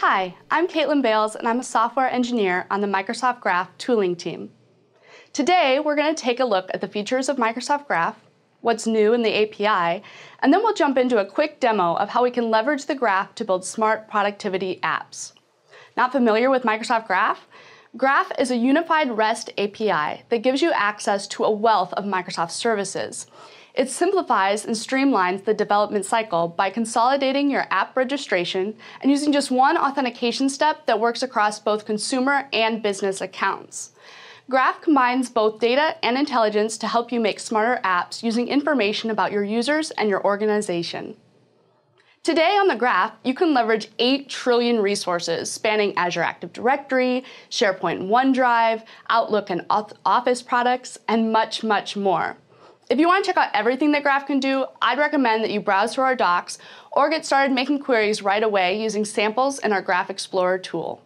Hi, I'm Caitlin Bales, and I'm a software engineer on the Microsoft Graph tooling team. Today, we're going to take a look at the features of Microsoft Graph, what's new in the API, and then we'll jump into a quick demo of how we can leverage the Graph to build smart productivity apps. Not familiar with Microsoft Graph? Graph is a unified REST API that gives you access to a wealth of Microsoft services. It simplifies and streamlines the development cycle by consolidating your app registration and using just one authentication step that works across both consumer and business accounts. Graph combines both data and intelligence to help you make smarter apps using information about your users and your organization. Today on the Graph, you can leverage 8 trillion resources spanning Azure Active Directory, SharePoint and OneDrive, Outlook and Office products, and much, much more. If you want to check out everything that Graph can do, I'd recommend that you browse through our docs or get started making queries right away using samples in our Graph Explorer tool.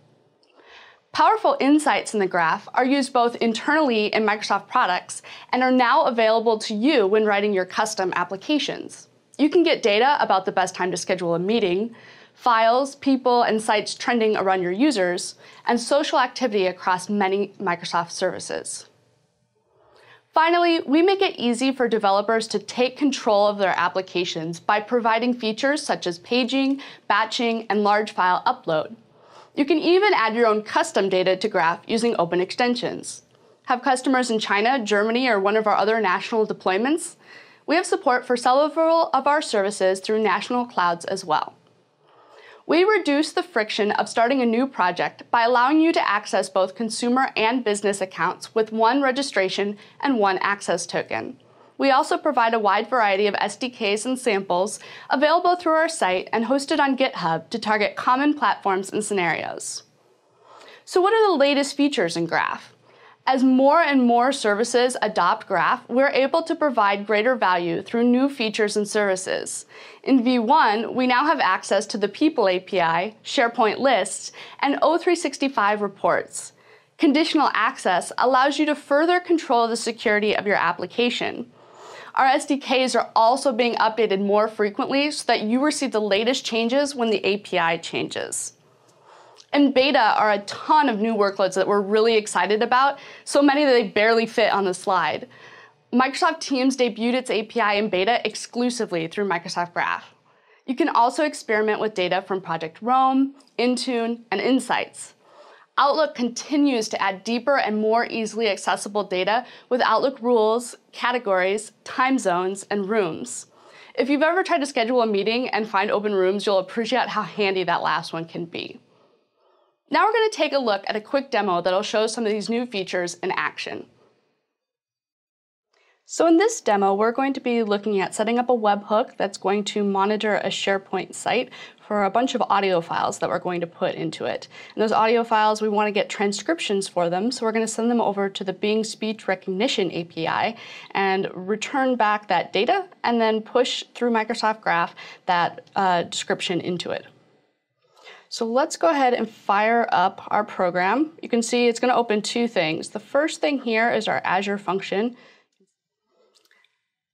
Powerful insights in the Graph are used both internally in Microsoft products and are now available to you when writing your custom applications. You can get data about the best time to schedule a meeting, files, people, and sites trending around your users, and social activity across many Microsoft services. Finally, we make it easy for developers to take control of their applications by providing features such as paging, batching, and large file upload. You can even add your own custom data to Graph using open extensions. Have customers in China, Germany, or one of our other national deployments? We have support for several of our services through national clouds as well. We reduce the friction of starting a new project by allowing you to access both consumer and business accounts with one registration and one access token. We also provide a wide variety of SDKs and samples available through our site and hosted on GitHub to target common platforms and scenarios. So what are the latest features in Graph? As more and more services adopt Graph, we're able to provide greater value through new features and services. In V1, we now have access to the People API, SharePoint lists, and O365 reports. Conditional access allows you to further control the security of your application. Our SDKs are also being updated more frequently so that you receive the latest changes when the API changes. In beta are a ton of new workloads that we're really excited about, so many that they barely fit on the slide. Microsoft Teams debuted its API in beta exclusively through Microsoft Graph. You can also experiment with data from Project Rome, Intune, and Insights. Outlook continues to add deeper and more easily accessible data with Outlook rules, categories, time zones, and rooms. If you've ever tried to schedule a meeting and find open rooms, you'll appreciate how handy that last one can be. Now we're going to take a look at a quick demo that'll show some of these new features in action. So in this demo, we're going to be looking at setting up a webhook that's going to monitor a SharePoint site for a bunch of audio files that we're going to put into it. And those audio files, we want to get transcriptions for them, so we're going to send them over to the Bing Speech Recognition API and return back that data and then push through Microsoft Graph that description into it. So let's go ahead and fire up our program. You can see it's going to open 2 things. The first thing here is our Azure function.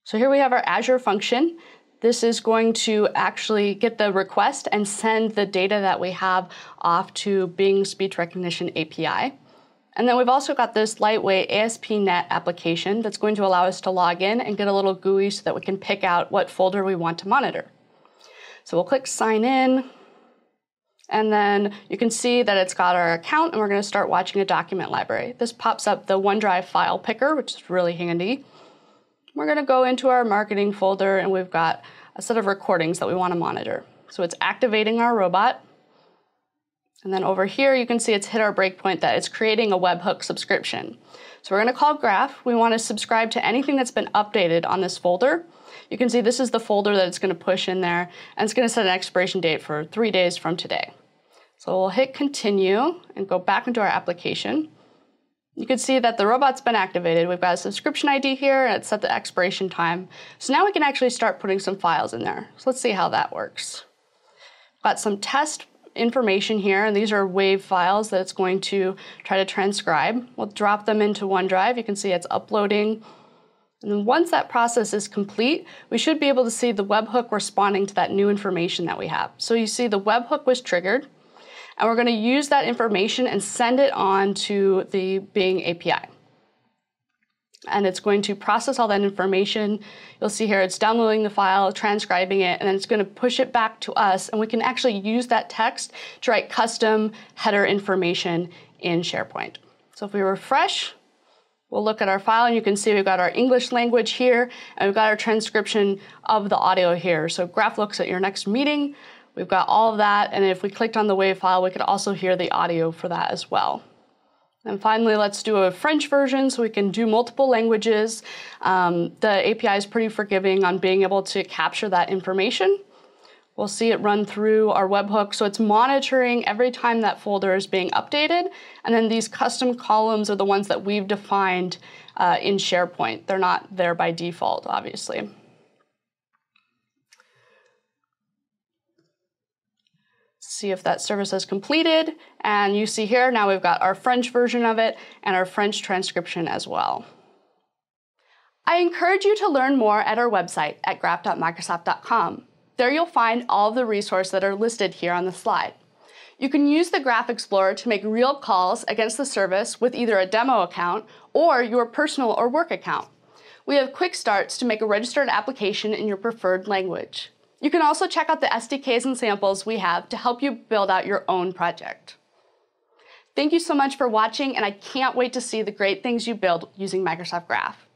So here we have our Azure function. This is going to actually get the request and send the data that we have off to Bing Speech Recognition API. And then we've also got this lightweight ASP.NET application that's going to allow us to log in and get a little GUI so that we can pick out what folder we want to monitor. So we'll click Sign In. And then you can see that it's got our account, and we're going to start watching a document library. This pops up the OneDrive file picker, which is really handy. We're going to go into our marketing folder, and we've got a set of recordings that we want to monitor. So it's activating our robot. And then over here, you can see it's hit our breakpoint that it's creating a webhook subscription. So we're going to call Graph. We want to subscribe to anything that's been updated on this folder. You can see this is the folder that it's going to push in there, and it's going to set an expiration date for 3 days from today. So we'll hit Continue and go back into our application. You can see that the robot's been activated. We've got a subscription ID here, and it's set the expiration time. So now we can actually start putting some files in there. So let's see how that works. Got some test information here, and these are WAV files that it's going to try to transcribe. We'll drop them into OneDrive. You can see it's uploading. And then once that process is complete, we should be able to see the webhook responding to that new information that we have. So you see the webhook was triggered. and we're going to use that information and send it on to the Bing API. And it's going to process all that information. You'll see here it's downloading the file, transcribing it, and then it's going to push it back to us, and we can actually use that text to write custom header information in SharePoint. So if we refresh, we'll look at our file, and you can see we've got our English language here, and we've got our transcription of the audio here. So Graph looks at your next meeting. We've got all of that, and if we clicked on the WAV file, we could also hear the audio for that as well. And finally, let's do a French version so we can do multiple languages. The API is pretty forgiving on being able to capture that information. We'll see it run through our webhook, so it's monitoring every time that folder is being updated, and then these custom columns are the ones that we've defined in SharePoint. They're not there by default, obviously. See if that service is completed, and you see here now we've got our French version of it and our French transcription as well. I encourage you to learn more at our website at graph.microsoft.com. There you'll find all of the resources that are listed here on the slide. You can use the Graph Explorer to make real calls against the service with either a demo account or your personal or work account. We have quick starts to make a registered application in your preferred language. You can also check out the SDKs and samples we have to help you build out your own project. Thank you so much for watching, and I can't wait to see the great things you build using Microsoft Graph.